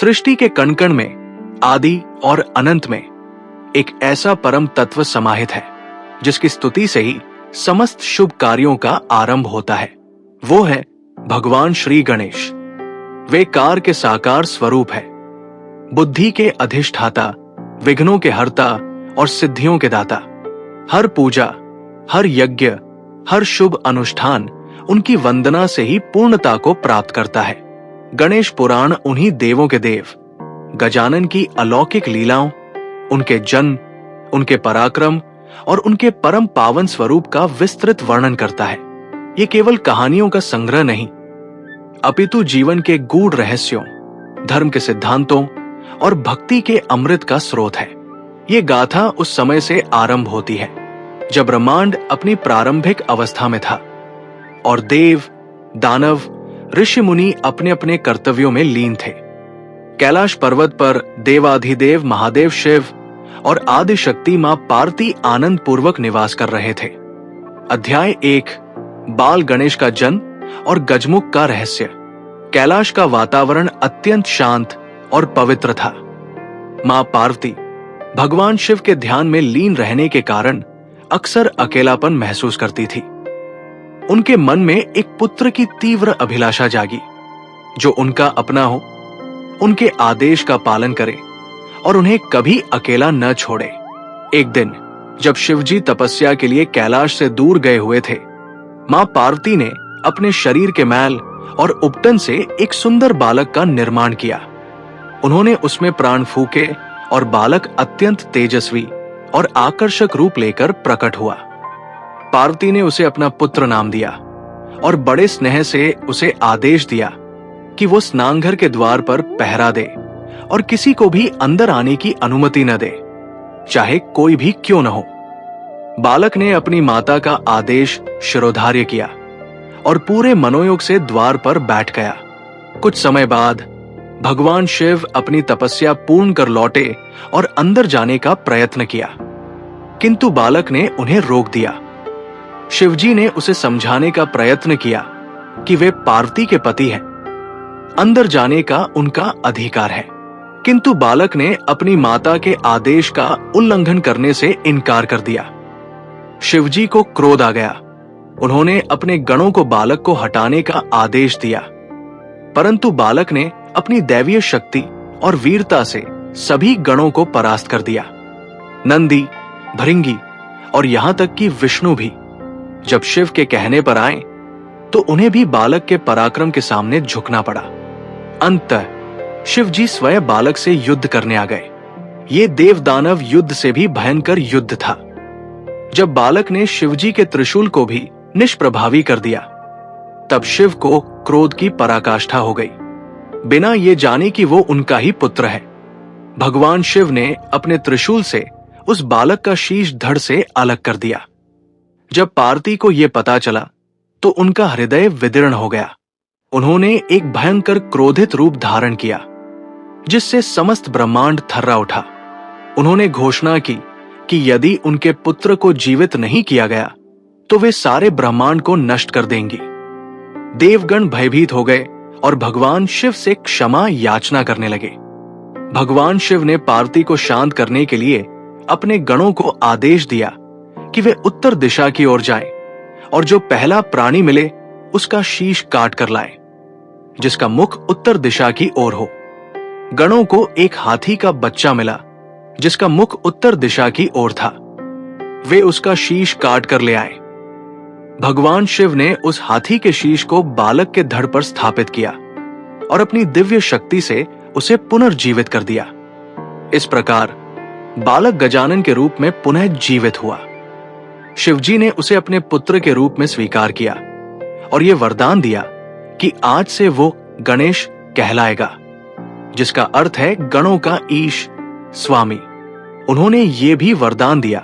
सृष्टि के कण-कण में, आदि और अनंत में एक ऐसा परम तत्व समाहित है जिसकी स्तुति से ही समस्त शुभ कार्यों का आरंभ होता है। वो है भगवान श्री गणेश। वे कार के साकार स्वरूप है, बुद्धि के अधिष्ठाता, विघ्नों के हरता और सिद्धियों के दाता। हर पूजा, हर यज्ञ, हर शुभ अनुष्ठान उनकी वंदना से ही पूर्णता को प्राप्त करता है। गणेश पुराण उन्हीं देवों के देव गजानन की अलौकिक लीलाओं, उनके जन्म, उनके पराक्रम और उनके परम पावन स्वरूप का विस्तृत वर्णन करता है। ये केवल कहानियों का संग्रह नहीं, अपितु जीवन के गूढ़ रहस्यों, धर्म के सिद्धांतों और भक्ति के अमृत का स्रोत है। ये गाथा उस समय से आरंभ होती है जब ब्रह्मांड अपनी प्रारंभिक अवस्था में था और देव, दानव, ऋषि मुनि अपने अपने कर्तव्यों में लीन थे। कैलाश पर्वत पर देवाधिदेव महादेव शिव और आदि शक्ति मां पार्वती आनंद पूर्वक निवास कर रहे थे। अध्याय 1, बाल गणेश का जन्म और गजमुख का रहस्य। कैलाश का वातावरण अत्यंत शांत और पवित्र था। मां पार्वती भगवान शिव के ध्यान में लीन रहने के कारण अक्सर अकेलापन महसूस करती थी। उनके मन में एक पुत्र की तीव्र अभिलाषा जागी जो उनका अपना हो, उनके आदेश का पालन करे और उन्हें कभी अकेला न छोड़े। एक दिन जब शिवजी तपस्या के लिए कैलाश से दूर गए हुए थे, मां पार्वती ने अपने शरीर के मैल और उपटन से एक सुंदर बालक का निर्माण किया। उन्होंने उसमें प्राण फूके और बालक अत्यंत तेजस्वी और आकर्षक रूप लेकर प्रकट हुआ। पार्वती ने उसे अपना पुत्र नाम दिया और बड़े स्नेह से उसे आदेश दिया कि वो स्नानघर के द्वार पर पहरा दे और किसी को भी अंदर आने की अनुमति न दे, चाहे कोई भी क्यों न हो। बालक ने अपनी माता का आदेश शिरोधार्य किया और पूरे मनोयोग से द्वार पर बैठ गया। कुछ समय बाद भगवान शिव अपनी तपस्या पूर्ण कर लौटे और अंदर जाने का प्रयत्न किया, किंतु बालक ने उन्हें रोक दिया। शिवजी ने उसे समझाने का प्रयत्न किया कि वे पार्वती के पति हैं, अंदर जाने का उनका अधिकार है, किंतु बालक ने अपनी माता के आदेश का उल्लंघन करने से इनकार कर दिया। शिवजी को क्रोध आ गया। उन्होंने अपने गणों को बालक को हटाने का आदेश दिया, परंतु बालक ने अपनी दैवीय शक्ति और वीरता से सभी गणों को परास्त कर दिया। नंदी, भृंगी और यहां तक कि विष्णु भी जब शिव के कहने पर आए तो उन्हें भी बालक के पराक्रम के सामने झुकना पड़ा। अंततः शिवजी स्वयं बालक से युद्ध करने आ गए। ये देव दानव युद्ध से भी भयंकर युद्ध था। जब बालक ने शिवजी के त्रिशूल को भी निष्प्रभावी कर दिया, तब शिव को क्रोध की पराकाष्ठा हो गई, बिना ये जाने कि वो उनका ही पुत्र है। भगवान शिव ने अपने त्रिशूल से उस बालक का शीश धड़ से अलग कर दिया। जब पार्वती को यह पता चला तो उनका हृदय विदीर्ण हो गया। उन्होंने एक भयंकर क्रोधित रूप धारण किया जिससे समस्त ब्रह्मांड थर्रा उठा। उन्होंने घोषणा की कि यदि उनके पुत्र को जीवित नहीं किया गया तो वे सारे ब्रह्मांड को नष्ट कर देंगी। देवगण भयभीत हो गए और भगवान शिव से क्षमा याचना करने लगे। भगवान शिव ने पार्वती को शांत करने के लिए अपने गणों को आदेश दिया कि वे उत्तर दिशा की ओर जाएं और जो पहला प्राणी मिले उसका शीश काट कर लाएं, जिसका मुख उत्तर दिशा की ओर हो। गणों को एक हाथी का बच्चा मिला जिसका मुख उत्तर दिशा की ओर था। वे उसका शीश काट कर ले आए। भगवान शिव ने उस हाथी के शीश को बालक के धड़ पर स्थापित किया और अपनी दिव्य शक्ति से उसे पुनर्जीवित कर दिया। इस प्रकार बालक गजानन के रूप में पुनः जीवित हुआ। शिवजी ने उसे अपने पुत्र के रूप में स्वीकार किया और यह वरदान दिया कि आज से वो गणेश कहलाएगा, जिसका अर्थ है गणों का ईश, स्वामी। उन्होंने ये भी वरदान दिया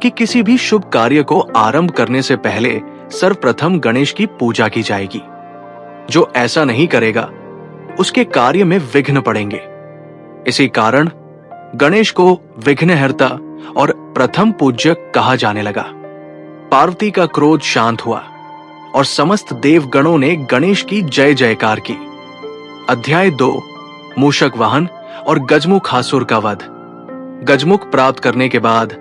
कि किसी भी शुभ कार्य को आरंभ करने से पहले सर्वप्रथम गणेश की पूजा की जाएगी। जो ऐसा नहीं करेगा उसके कार्य में विघ्न पड़ेंगे। इसी कारण गणेश को विघ्नहर्ता और प्रथम पूज्य कहा जाने लगा। पार्वती का क्रोध शांत हुआ और समस्त देवगणों ने गणेश की जय जयकार की। अध्याय 2, मूषक वाहन और गजमुखासुर का वध। गजमुख प्राप्त करने के बाद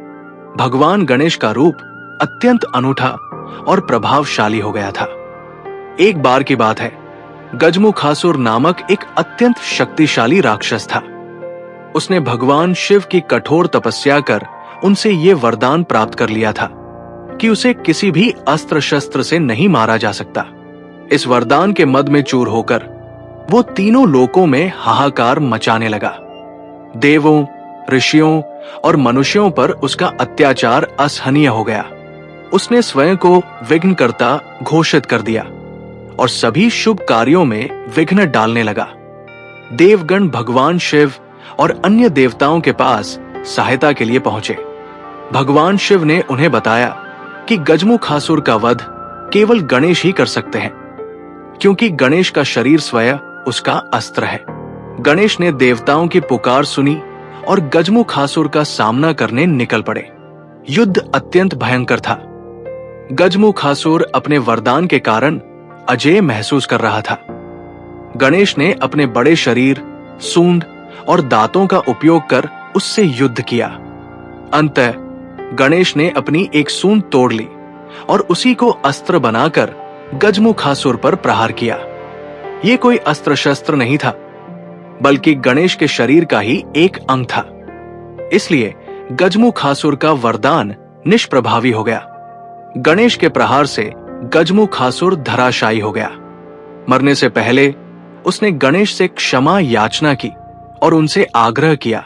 भगवान गणेश का रूप अत्यंत अनूठा और प्रभावशाली हो गया था। एक बार की बात है, गजमुखासुर नामक एक अत्यंत शक्तिशाली राक्षस था। उसने भगवान शिव की कठोर तपस्या कर उनसे ये वरदान प्राप्त कर लिया था कि उसे किसी भी अस्त्र शस्त्र से नहीं मारा जा सकता। इस वरदान के मद में चूर होकर वो तीनों लोकों में हाहाकार मचाने लगा। देवों, ऋषियों और मनुष्यों पर उसका अत्याचार असहनीय हो गया। उसने स्वयं को विघ्नकर्ता घोषित कर दिया और सभी शुभ कार्यों में विघ्न डालने लगा। देवगण भगवान शिव और अन्य देवताओं के पास सहायता के लिए पहुंचे। भगवान शिव ने उन्हें बताया कि गजमुखासुर का वध केवल गणेश ही कर सकते हैं, क्योंकि गणेश का शरीर स्वयं उसका अस्त्र है। गणेश ने देवताओं की पुकार सुनी और गजमुखासुर का सामना करने निकल पड़े। युद्ध अत्यंत भयंकर था। गजमुखासुर अपने वरदान के कारण अजेय महसूस कर रहा था। गणेश ने अपने बड़े शरीर, सूंड और दांतों का उपयोग कर उससे युद्ध किया। अंततः गणेश ने अपनी एक सूंड तोड़ ली और उसी को अस्त्र बनाकर गजमुखासुर पर प्रहार किया। ये कोई अस्त्र शस्त्र नहीं था, बल्कि गणेश के शरीर का ही एक अंग था। इसलिए गजमुखासुर का वरदान निष्प्रभावी हो गया। गणेश के प्रहार से गजमुखासुर धराशायी हो गया। मरने से पहले उसने गणेश से क्षमा याचना की और उनसे आग्रह किया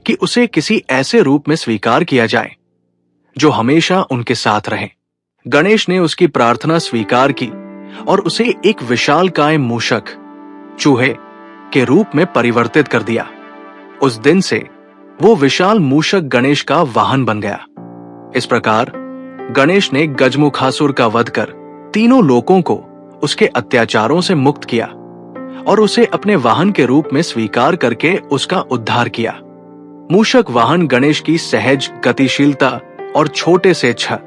कि उसे किसी ऐसे रूप में स्वीकार किया जाए जो हमेशा उनके साथ रहे। गणेश ने उसकी प्रार्थना स्वीकार की और उसे एक विशालकाय मूषक, चूहे के रूप में परिवर्तित कर दिया। उस दिन से वो विशाल मूषक गणेश का वाहन बन गया। इस प्रकार गणेश ने गजमुखासुर का वध कर तीनों लोकों को उसके अत्याचारों से मुक्त किया और उसे अपने वाहन के रूप में स्वीकार करके उसका उद्धार किया। मूषक वाहन गणेश की सहज गतिशीलता और छोटे से छह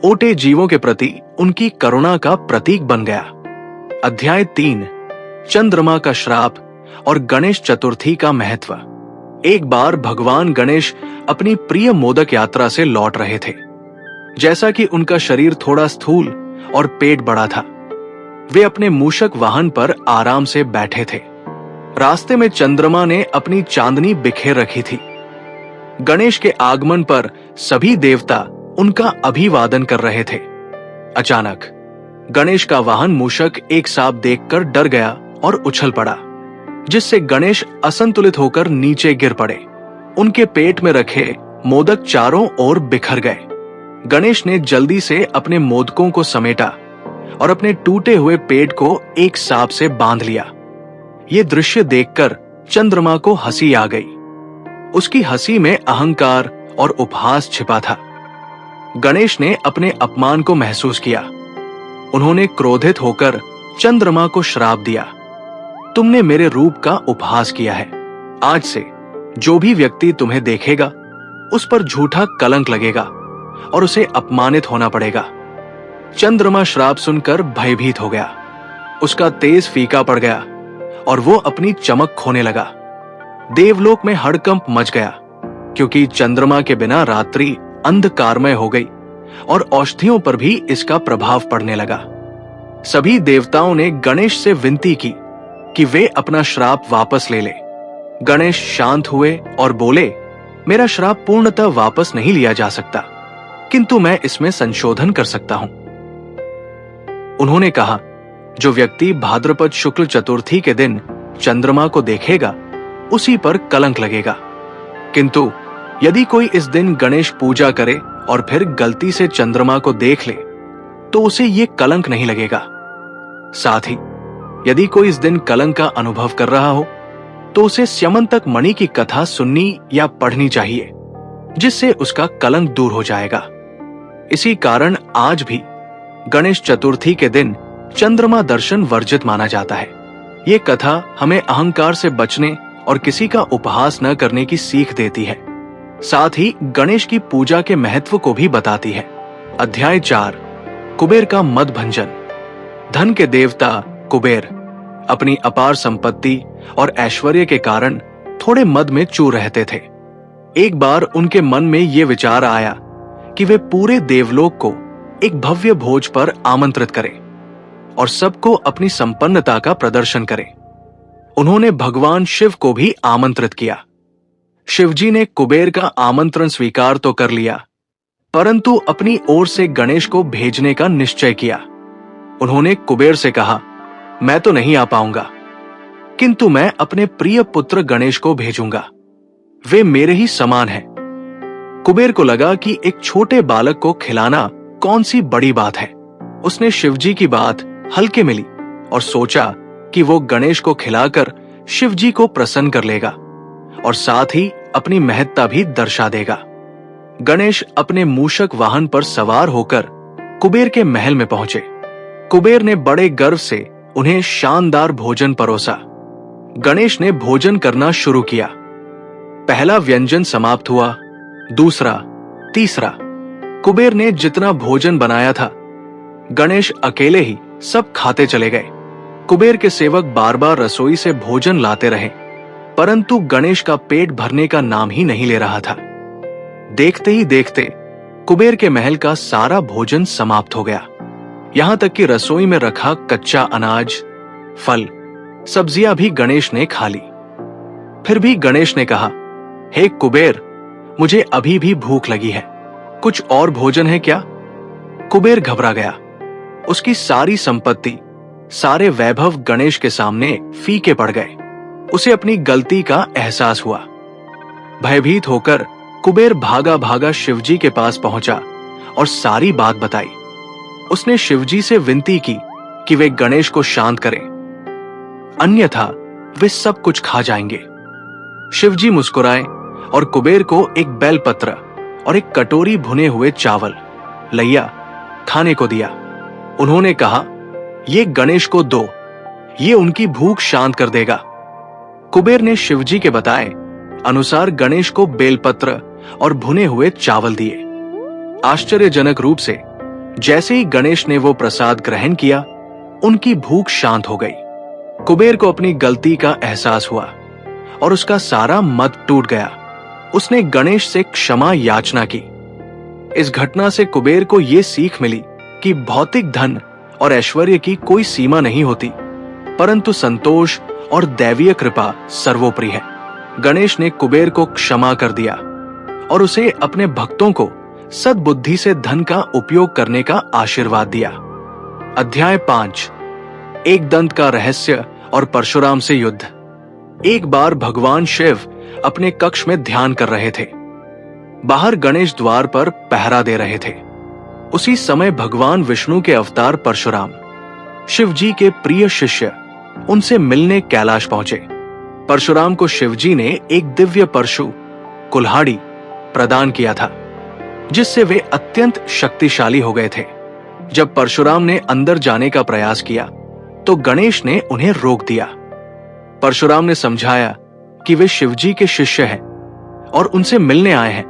ओटे जीवों के प्रति उनकी करुणा का प्रतीक बन गया। अध्याय 3, चंद्रमा का श्राप और गणेश चतुर्थी का महत्व। एक बार भगवान गणेश अपनी प्रिय मोदक यात्रा से लौट रहे थे। जैसा कि उनका शरीर थोड़ा स्थूल और पेट बड़ा था, वे अपने मूषक वाहन पर आराम से बैठे थे। रास्ते में चंद्रमा ने अपनी चांदनी बिखेर रखी थी। गणेश के आगमन पर सभी देवता उनका अभिवादन कर रहे थे। अचानक गणेश का वाहन मूषक एक सांप देखकर डर गया और उछल पड़ा, जिससे गणेश असंतुलित होकर नीचे गिर पड़े। उनके पेट में रखे मोदक चारों ओर बिखर गए। गणेश ने जल्दी से अपने मोदकों को समेटा और अपने टूटे हुए पेट को एक सांप से बांध लिया। ये दृश्य देखकर चंद्रमा को हंसी आ गई। उसकी हंसी में अहंकार और उपहास छिपा था। गणेश ने अपने अपमान को महसूस किया। उन्होंने क्रोधित होकर चंद्रमा को श्राप दिया, तुमने मेरे रूप का उपहास किया है। आज से जो भी व्यक्ति तुम्हें देखेगा उस पर झूठा कलंक लगेगा और उसे अपमानित होना पड़ेगा। चंद्रमा श्राप सुनकर भयभीत हो गया। उसका तेज फीका पड़ गया और वो अपनी चमक खोने लगा। देवलोक में हड़कंप मच गया, क्योंकि चंद्रमा के बिना रात्रि अंधकारमय हो गई और औषधियों पर भी इसका प्रभाव पड़ने लगा। सभी देवताओं ने गणेश से विनती की कि वे अपना श्राप वापस ले ले। गणेश शांत हुए और बोले, मेरा श्राप पूर्णतः वापस नहीं लिया जा सकता, किंतु मैं इसमें संशोधन कर सकता हूं। उन्होंने कहा, जो व्यक्ति भाद्रपद शुक्ल चतुर्थी के दिन चंद्रमा को देखेगा उसी पर कलंक लगेगा, किंतु यदि कोई इस दिन गणेश पूजा करे और फिर गलती से चंद्रमा को देख ले तो उसे ये कलंक नहीं लगेगा। साथ ही यदि कोई इस दिन कलंक का अनुभव कर रहा हो तो उसे स्यमंतक मणि की कथा सुननी या पढ़नी चाहिए, जिससे उसका कलंक दूर हो जाएगा। इसी कारण आज भी गणेश चतुर्थी के दिन चंद्रमा दर्शन वर्जित माना जाता है। ये कथा हमें अहंकार से बचने और किसी का उपहास न करने की सीख देती है। साथ ही गणेश की पूजा के महत्व को भी बताती है। अध्याय 4, कुबेर का मद भंजन। धन के देवता कुबेर अपनी अपार संपत्ति और ऐश्वर्य के कारण थोड़े मद में चूर रहते थे। एक बार उनके मन में ये विचार आया कि वे पूरे देवलोक को एक भव्य भोज पर आमंत्रित करें और सबको अपनी संपन्नता का प्रदर्शन करें। उन्होंने भगवान शिव को भी आमंत्रित किया। शिवजी ने कुबेर का आमंत्रण स्वीकार तो कर लिया, परंतु अपनी ओर से गणेश को भेजने का निश्चय किया। उन्होंने कुबेर से कहा, मैं तो नहीं आ पाऊंगा, किंतु मैं अपने प्रिय पुत्र गणेश को भेजूंगा। वे मेरे ही समान हैं। कुबेर को लगा कि एक छोटे बालक को खिलाना कौन सी बड़ी बात है। उसने शिवजी की बात हल्के में ली और सोचा कि वो गणेश को खिलाकर शिवजी को प्रसन्न कर लेगा और साथ ही अपनी महत्ता भी दर्शा देगा। गणेश अपने मूषक वाहन पर सवार होकर कुबेर के महल में पहुंचे। कुबेर ने बड़े गर्व से उन्हें शानदार भोजन परोसा। गणेश ने भोजन करना शुरू किया। पहला व्यंजन समाप्त हुआ, दूसरा, तीसरा। कुबेर ने जितना भोजन बनाया था, गणेश अकेले ही सब खाते चले गए। कुबेर के सेवक बार बार रसोई से भोजन लाते रहे, परंतु गणेश का पेट भरने का नाम ही नहीं ले रहा था। देखते ही देखते कुबेर के महल का सारा भोजन समाप्त हो गया। यहां तक कि रसोई में रखा कच्चा अनाज, फल, सब्जियां भी गणेश ने खा ली। फिर भी गणेश ने कहा, हे कुबेर, मुझे अभी भी भूख लगी है, कुछ और भोजन है क्या? कुबेर घबरा गया। उसकी सारी संपत्ति, सारे वैभव गणेश के सामने फीके पड़ गए। उसे अपनी गलती का एहसास हुआ। भयभीत होकर कुबेर भागा भागा शिवजी के पास पहुंचा और सारी बात बताई। उसने शिवजी से विनती की कि वे गणेश को शांत करें, अन्यथा वे सब कुछ खा जाएंगे। शिवजी मुस्कुराए और कुबेर को एक बेलपत्र और एक कटोरी भुने हुए चावल, लैया, खाने को दिया। उन्होंने कहा, ये गणेश को दो, ये उनकी भूख शांत कर देगा। कुबेर ने शिवजी के बताए अनुसार गणेश को बेलपत्र और भुने हुए चावल दिए। आश्चर्यजनक रूप से जैसे ही गणेश ने वो प्रसाद ग्रहण किया, उनकी भूख शांत हो गई। कुबेर को अपनी गलती का एहसास हुआ और उसका सारा मद टूट गया। उसने गणेश से क्षमा याचना की। इस घटना से कुबेर को यह सीख मिली कि भौतिक धन और ऐश्वर्य की कोई सीमा नहीं होती, परंतु संतोष और दैवीय कृपा सर्वोपरि है। गणेश ने कुबेर को क्षमा कर दिया और उसे अपने भक्तों को सद्बुद्धि से धन का उपयोग करने का आशीर्वाद दिया। अध्याय 5, एक दंत का रहस्य और परशुराम से युद्ध। एक बार भगवान शिव अपने कक्ष में ध्यान कर रहे थे। बाहर गणेश द्वार पर पहरा दे रहे थे। उसी समय भगवान विष्णु के अवतार परशुराम, शिवजी के प्रिय शिष्य, उनसे मिलने कैलाश पहुंचे। परशुराम को शिवजी ने एक दिव्य परशु, कुल्हाड़ी, प्रदान किया था, जिससे वे अत्यंत शक्तिशाली हो गए थे। जब परशुराम ने अंदर जाने का प्रयास किया तो गणेश ने उन्हें रोक दिया। परशुराम ने समझाया कि वे शिवजी के शिष्य हैं और उनसे मिलने आए हैं,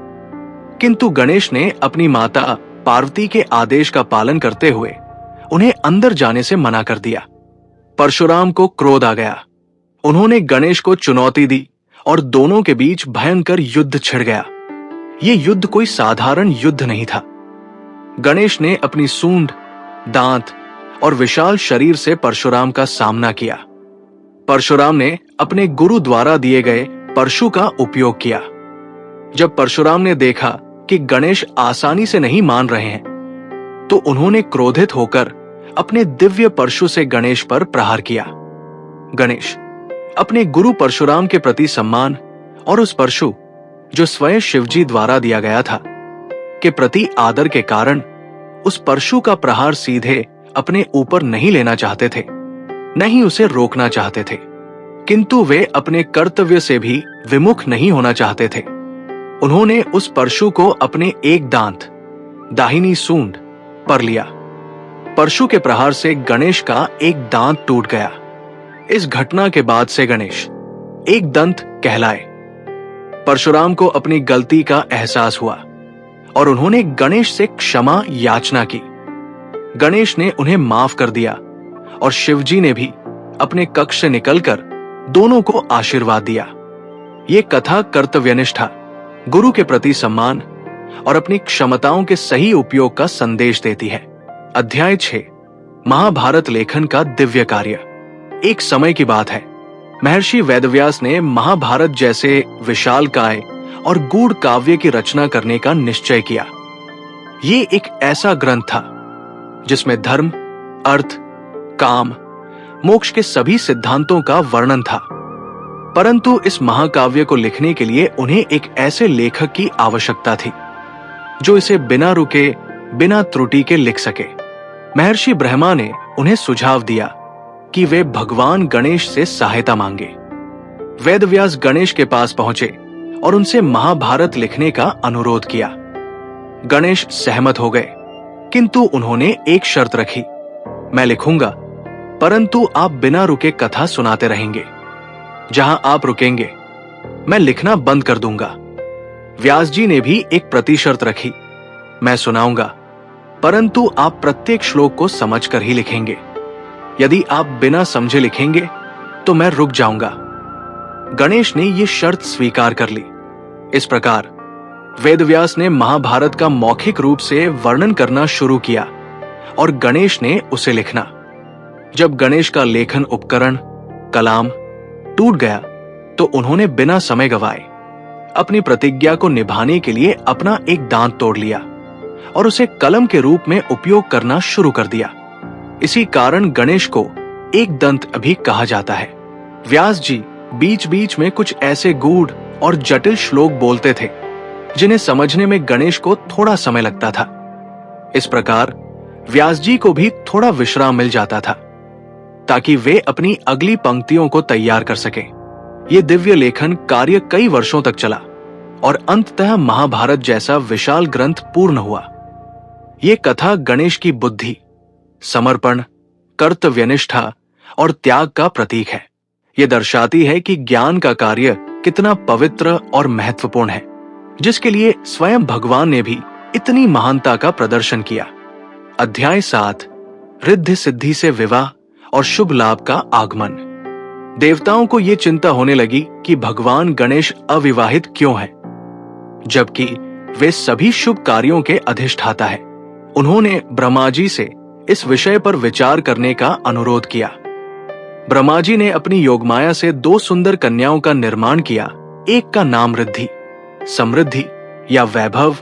किंतु गणेश ने अपनी माता पार्वती के आदेश का पालन करते हुए उन्हें अंदर जाने से मना कर दिया। परशुराम को क्रोध आ गया। उन्होंने गणेश को चुनौती दी और दोनों के बीच भयंकर युद्ध छिड़ गया। ये युद्ध कोई साधारण युद्ध नहीं था। गणेश ने अपनी सूंड, दांत और विशाल शरीर से परशुराम का सामना किया। परशुराम ने अपने गुरु द्वारा दिए गए परशु का उपयोग किया। जब परशुराम ने देखा कि गणेश आसानी से नहीं मान रहे हैं, तो उन्होंने क्रोधित होकर अपने दिव्य परशु से गणेश पर प्रहार किया। गणेश अपने गुरु परशुराम के प्रति सम्मान और उस परशु, जो स्वयं शिवजी द्वारा दिया गया था, के प्रति आदर के कारण उस परशु का प्रहार सीधे अपने ऊपर नहीं लेना चाहते थे, न ही उसे रोकना चाहते थे, किंतु वे अपने कर्तव्य से भी विमुख नहीं होना चाहते थे। उन्होंने उस परशु को अपने एक दांत, दाहिनी सूंड, पर लिया। परशु के प्रहार से गणेश का एक दांत टूट गया। इस घटना के बाद से गणेश एक दंत कहलाए। परशुराम को अपनी गलती का एहसास हुआ और उन्होंने गणेश से क्षमा याचना की। गणेश ने उन्हें माफ कर दिया और शिवजी ने भी अपने कक्ष से निकलकर दोनों को आशीर्वाद दिया। ये कथा कर्तव्यनिष्ठा, गुरु के प्रति सम्मान और अपनी क्षमताओं के सही उपयोग का संदेश देती है। अध्याय 6, महाभारत लेखन का दिव्य कार्य। एक समय की बात है, महर्षि वेदव्यास ने महाभारत जैसे विशालकाय और गूढ़ काव्य की रचना करने का निश्चय किया। ये एक ऐसा ग्रंथ था जिसमें धर्म, अर्थ, काम, मोक्ष के सभी सिद्धांतों का वर्णन था। परंतु इस महाकाव्य को लिखने के लिए उन्हें एक ऐसे लेखक की आवश्यकता थी जो इसे बिना रुके, बिना त्रुटि के लिख सके। महर्षि ब्रह्मा ने उन्हें सुझाव दिया कि वे भगवान गणेश से सहायता मांगे। वेदव्यास गणेश के पास पहुंचे और उनसे महाभारत लिखने का अनुरोध किया। गणेश सहमत हो गए, किंतु उन्होंने एक शर्त रखी, मैं लिखूंगा, परंतु आप बिना रुके कथा सुनाते रहेंगे। जहां आप रुकेंगे, मैं लिखना बंद कर दूंगा। व्यास जी ने भी एक प्रतिशर्त रखी, मैं सुनाऊंगा, परंतु आप प्रत्येक श्लोक को समझकर ही लिखेंगे। यदि आप बिना समझे लिखेंगे तो मैं रुक जाऊंगा। गणेश ने यह शर्त स्वीकार कर ली। इस प्रकार वेदव्यास ने महाभारत का मौखिक रूप से वर्णन करना शुरू किया और गणेश ने उसे लिखना। जब गणेश का लेखन उपकरण, कलाम टूट गया तो उन्होंने बिना समय गवाए अपनी प्रतिज्ञा को निभाने के लिए अपना एक दांत तोड़ लिया और उसे कलम के रूप में उपयोग करना शुरू कर दिया। इसी कारण गणेश को एक दंत भी कहा जाता है। व्यास जी बीच बीच में कुछ ऐसे गूढ़ और जटिल श्लोक बोलते थे जिन्हें समझने में गणेश को थोड़ा समय लगता था। इस प्रकार व्यास जी को भी थोड़ा विश्राम मिल जाता था ताकि वे अपनी अगली पंक्तियों को तैयार कर सकें। ये दिव्य लेखन कार्य कई वर्षों तक चला और अंततः महाभारत जैसा विशाल ग्रंथ पूर्ण हुआ। ये कथा गणेश की बुद्धि, समर्पण, कर्तव्यनिष्ठा और त्याग का प्रतीक है। ये दर्शाती है कि ज्ञान का कार्य कितना पवित्र और महत्वपूर्ण है, जिसके लिए स्वयं भगवान ने भी इतनी महानता का प्रदर्शन किया। अध्याय 7, रिद्धि सिद्धि से विवाह और शुभ लाभ का आगमन। देवताओं को यह चिंता होने लगी कि भगवान गणेश अविवाहित क्यों हैं, जबकि वे सभी शुभ कार्यों के अधिष्ठाता हैं। उन्होंने ब्रह्मा जी से इस विषय पर विचार करने का अनुरोध किया। ब्रह्मा जी ने अपनी योगमाया से 2 सुंदर कन्याओं का निर्माण किया। एक का नाम रिद्धि, समृद्धि या वैभव,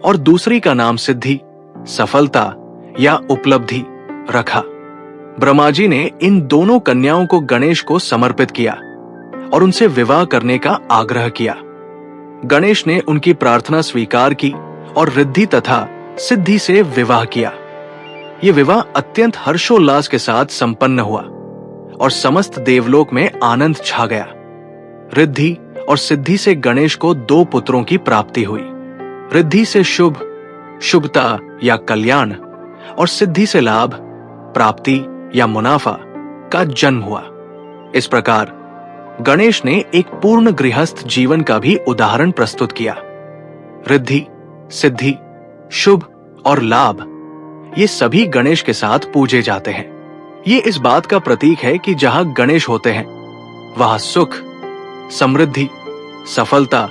और दूसरी का नाम सिद्धि, सफलता या उपलब्धि रखा। ब्रह्मा जी ने इन दोनों कन्याओं को गणेश को समर्पित किया और उनसे विवाह करने का आग्रह किया। गणेश ने उनकी प्रार्थना स्वीकार की और रिद्धि तथा सिद्धि से विवाह किया। यह विवाह अत्यंत हर्षोल्लास के साथ संपन्न हुआ और समस्त देवलोक में आनंद छा गया। रिद्धि और सिद्धि से गणेश को 2 पुत्रों की प्राप्ति हुई। रिद्धि से शुभ, शुभता या कल्याण, और सिद्धि से लाभ, प्राप्ति या मुनाफा का जन्म हुआ। इस प्रकार गणेश ने एक पूर्ण गृहस्थ जीवन का भी उदाहरण प्रस्तुत किया। रिद्धि, सिद्धि, शुभ और लाभ, ये सभी गणेश के साथ पूजे जाते हैं। ये इस बात का प्रतीक है कि जहां गणेश होते हैं वहां सुख, समृद्धि, सफलता,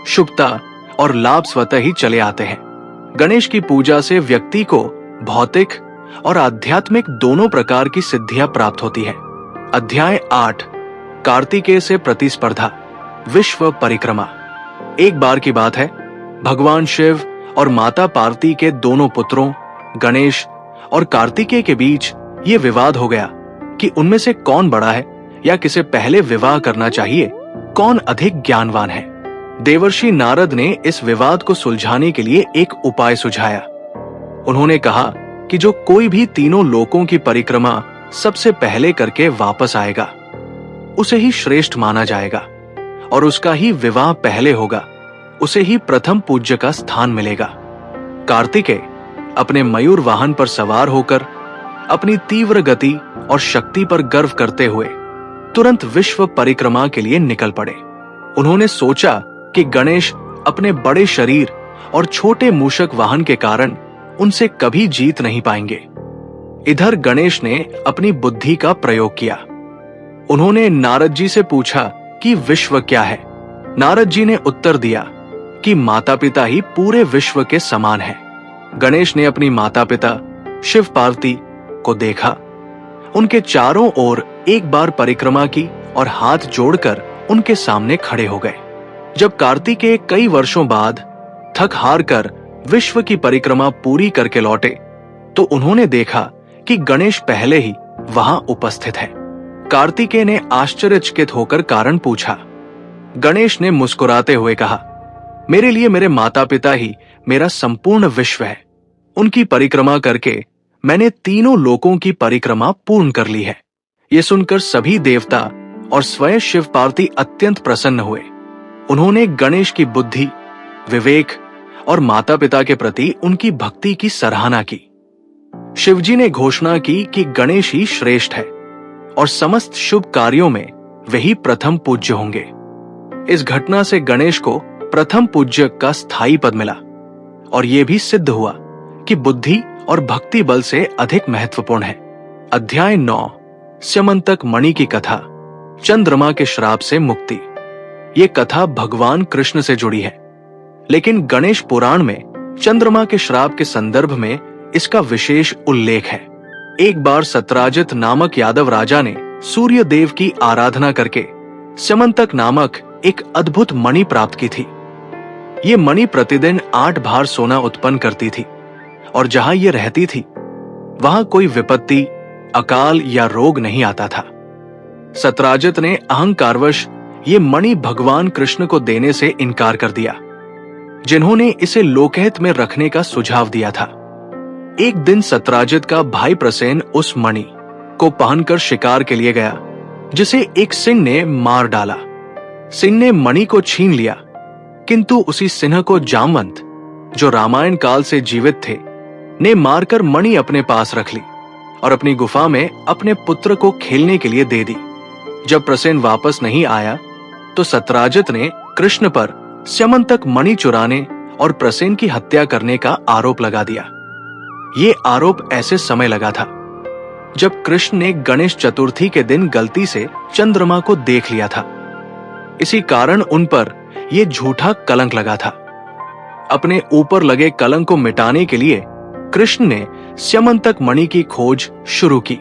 शुभता और लाभ स्वतः ही चले आते हैं। गणेश की पूजा से व्यक्ति को भौतिक और आध्यात्मिक दोनों प्रकार की सिद्धियां प्राप्त होती है। अध्याय 8, कार्तिकेय से प्रतिस्पर्धा, विश्व परिक्रमा। एक बार की बात है, भगवान शिव और माता पार्वती के दोनों पुत्रों गणेश और कार्तिकेय के बीच ये विवाद हो गया कि उनमें से कौन बड़ा है या किसे पहले विवाह करना चाहिए, कौन अधिक ज्ञानवान है। देवर्षि नारद ने इस विवाद को सुलझाने के लिए एक उपाय सुझाया। उन्होंने कहा कि जो कोई भी तीनों लोकों की परिक्रमा सबसे पहले करके वापस आएगा उसे ही श्रेष्ठ माना जाएगा और उसका ही विवाह पहले होगा, उसे ही प्रथम पूज्य का स्थान मिलेगा। कार्तिकेय अपने मयूर वाहन पर सवार होकर अपनी तीव्र गति और शक्ति पर गर्व करते हुए तुरंत विश्व परिक्रमा के लिए निकल पड़े। उन्होंने सोचा कि गणेश अपने बड़े शरीर और छोटे मूषक वाहन के कारण उनसे कभी जीत नहीं पाएंगे। इधर गणेश ने अपनी बुद्धि का प्रयोग किया उन्होंने नारद जी से पूछा कि विश्व क्या है। नारद जी ने उत्तर दिया कि माता पिता ही पूरे विश्व के समान है। गणेश ने अपनी माता पिता शिव पार्वती को देखा, उनके चारों ओर एक बार परिक्रमा की और हाथ जोड़कर उनके सामने खड़े हो गए। जब कार्तिकेय कई वर्षों बाद थक हार कर विश्व की परिक्रमा पूरी करके लौटे तो उन्होंने देखा कि गणेश पहले ही वहां उपस्थित है। कार्तिकेय ने आश्चर्यचकित होकर कारण पूछा। गणेश ने मुस्कुराते हुए कहा, मेरे लिए मेरे माता पिता ही मेरा संपूर्ण विश्व है। उनकी परिक्रमा करके मैंने तीनों लोकों की परिक्रमा पूर्ण कर ली है। ये सुनकर सभी देवता और स्वयं शिव पार्वती अत्यंत प्रसन्न हुए। उन्होंने गणेश की बुद्धि, विवेक और माता पिता के प्रति उनकी भक्ति की सराहना की। शिवजी ने घोषणा की कि गणेश ही श्रेष्ठ है और समस्त शुभ कार्यों में वही प्रथम पूज्य होंगे। इस घटना से गणेश को प्रथम पूज्य का स्थायी पद मिला और यह भी सिद्ध हुआ कि बुद्धि और भक्ति बल से अधिक महत्वपूर्ण है। अध्याय 9, स्यमंतक मणि की कथा, चंद्रमा के श्राप से मुक्ति। ये कथा भगवान कृष्ण से जुड़ी है, लेकिन गणेश पुराण में चंद्रमा के श्राप के संदर्भ में इसका विशेष उल्लेख है। एक बार सत्राजित नामक यादव राजा ने सूर्य देव की आराधना करके स्यमंतक नामक एक अद्भुत मणि प्राप्त की थी। ये मणि प्रतिदिन 8 भार सोना उत्पन्न करती थी और जहां ये रहती थी वहां कोई विपत्ति, अकाल या रोग नहीं आता था। सत्राजित ने अहंकारवश ये मणि भगवान कृष्ण को देने से इनकार कर दिया, जिन्होंने इसे लोकहित में रखने का सुझाव दिया था। एक दिन सत्राजित का भाई प्रसेन उस मणि को पहनकर शिकार के लिए गया, जिसे एक सिंह ने मार डाला। सिंह ने मणि को छीन लिया, किंतु उसी सिंह को जामवंत, जो रामायण काल से जीवित थे, ने मारकर मणि अपने पास रख ली और अपनी गुफा में अपने पुत्र को खेलने के लिए दे दी। जब प्रसेन वापस नहीं आया तो सत्राजित ने कृष्ण पर स्यमंतक मणि चुराने और प्रसेन की हत्या करने का आरोप लगा दिया। ये आरोप ऐसे समय लगा था जब कृष्ण ने गणेश चतुर्थी के दिन गलती से चंद्रमा को देख लिया था। इसी कारण उन पर यह झूठा कलंक लगा था। अपने ऊपर लगे कलंक को मिटाने के लिए कृष्ण ने स्यमंतक मणि की खोज शुरू की।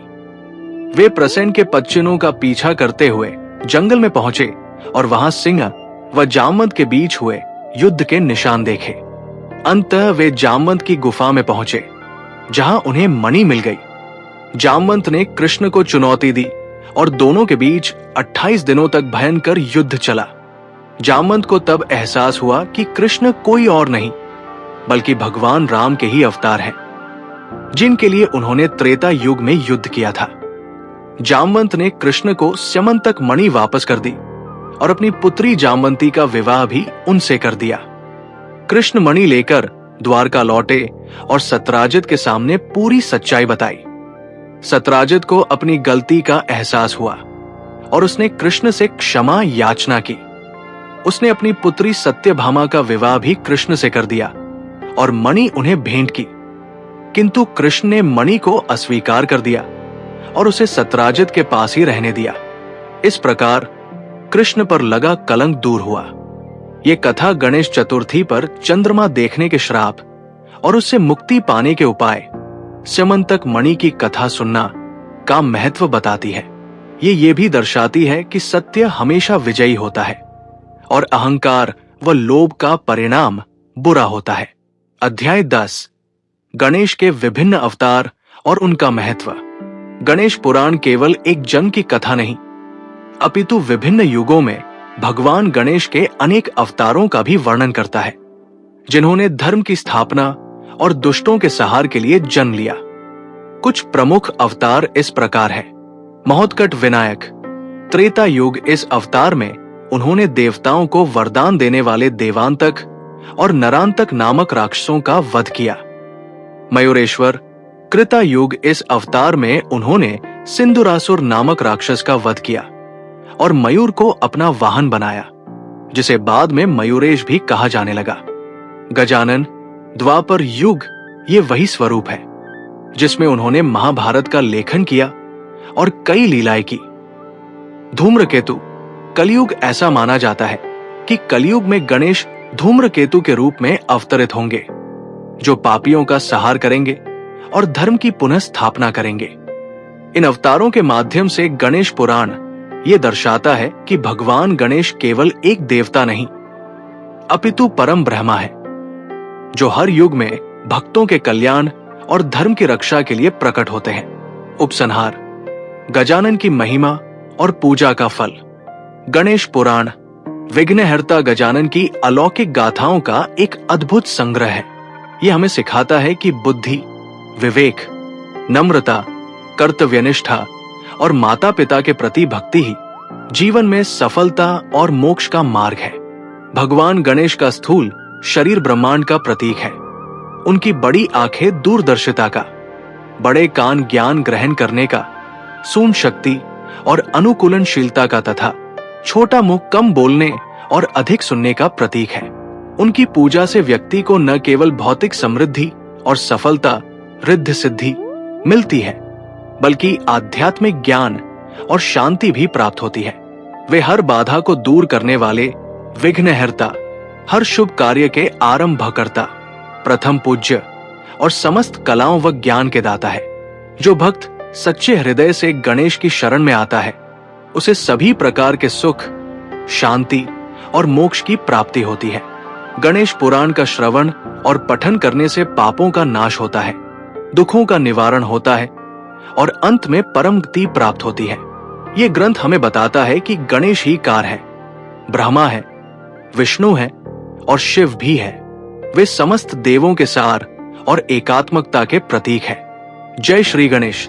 वे प्रसेन के पच्चीनों का पीछा करते हुए जंगल में पहुंचे और वहां सिंह व जामवंत के बीच हुए युद्ध के निशान देखे। अंततः वे जामवंत की गुफा में पहुंचे, जहां उन्हें मणि मिल गई। जामवंत ने कृष्ण को चुनौती दी और दोनों के बीच 28 दिनों तक भयंकर युद्ध चला। जामवंत को तब एहसास हुआ कि कृष्ण कोई और नहीं बल्कि भगवान राम के ही अवतार हैं, जिनके लिए उन्होंने त्रेता युग में युद्ध किया था। जामवंत ने कृष्ण को स्यमंतक मणि वापस कर दी और अपनी पुत्री जामवंती का विवाह भी उनसे कर दिया। कृष्ण मणि लेकर द्वारका लौटे और सत्राजित के सामने पूरी सच्चाई बताई। सत्राजित को अपनी गलती का एहसास हुआ और उसने कृष्ण से क्षमा याचना की। उसने अपनी पुत्री सत्यभामा का विवाह भी कृष्ण से कर दिया और मणि उन्हें भेंट की, किंतु कृष्ण ने मणि को अस्वीकार कर दिया और उसे सत्राजित के पास ही रहने दिया। इस प्रकार कृष्ण पर लगा कलंक दूर हुआ। ये कथा गणेश चतुर्थी पर चंद्रमा देखने के श्राप और उससे मुक्ति पाने के उपाय, स्यमंतक मणि की कथा सुनना का महत्व बताती है। ये भी दर्शाती है कि सत्य हमेशा विजयी होता है और अहंकार व लोभ का परिणाम बुरा होता है। अध्याय 10, गणेश के विभिन्न अवतार और उनका महत्व। गणेश पुराण केवल एक जन्म की कथा नहीं, अपितु विभिन्न युगों में भगवान गणेश के अनेक अवतारों का भी वर्णन करता है, जिन्होंने धर्म की स्थापना और दुष्टों के संहार के लिए जन्म लिया। कुछ प्रमुख अवतार इस प्रकार है। महोत्कट विनायक, त्रेता युग। इस अवतार में उन्होंने देवताओं को वरदान देने वाले देवांतक और नरांतक नामक राक्षसों का वध किया। मयूरेश्वर, कृता युग। इस अवतार में उन्होंने सिंदुरासुर नामक राक्षस का वध किया और मयूर को अपना वाहन बनाया, जिसे बाद में मयूरेश भी कहा जाने लगा। गजानन, द्वापर युग। ये वही स्वरूप है जिसमें उन्होंने महाभारत का लेखन किया और कई लीलाएं की। धूम्रकेतु। कलयुग ऐसा माना जाता है कि कलयुग में गणेश धूम्रकेतु के रूप में अवतरित होंगे, जो पापियों का संहार करेंगे और धर्म की पुनः स्थापना करेंगे। इन अवतारों के माध्यम से गणेश पुराण ये दर्शाता है कि भगवान गणेश केवल एक देवता नहीं, अपितु परम ब्रह्मा है, जो हर युग में भक्तों के कल्याण और धर्म की रक्षा के लिए प्रकट होते हैं। उपसंहार। गजानन की महिमा और पूजा का फल। गणेश पुराण विघ्नहर्ता गजानन की अलौकिक गाथाओं का एक अद्भुत संग्रह है। यह हमें सिखाता है कि बुद्धि, विवेक, नम्रता, कर्तव्यनिष्ठा और माता पिता के प्रति भक्ति ही जीवन में सफलता और मोक्ष का मार्ग है। भगवान गणेश का स्थूल शरीर ब्रह्मांड का प्रतीक है। उनकी बड़ी आंखें दूरदर्शिता का, बड़े कान ज्ञान ग्रहण करने का, सूक्ष्म शक्ति और अनुकूलनशीलता का तथा छोटा मुंह कम बोलने और अधिक सुनने का प्रतीक है। उनकी पूजा से व्यक्ति को न केवल भौतिक समृद्धि और सफलता, रिद्धि सिद्धि मिलती है, बल्कि आध्यात्मिक ज्ञान और शांति भी प्राप्त होती है। वे हर बाधा को दूर करने वाले विघ्नहर्ता, हर शुभ कार्य के आरंभकर्ता, प्रथम पूज्य और समस्त कलाओं व ज्ञान के दाता है। जो भक्त सच्चे हृदय से गणेश की शरण में आता है, उसे सभी प्रकार के सुख, शांति और मोक्ष की प्राप्ति होती है। गणेश पुराण का श्रवण और पठन करने से पापों का नाश होता है, दुखों का निवारण होता है और अंत में परम गति प्राप्त होती है। ये ग्रंथ हमें बताता है कि गणेश ही कार है, ब्रह्मा है, विष्णु है और शिव भी है। वे समस्त देवों के सार और एकात्मकता के प्रतीक है। जय श्री गणेश।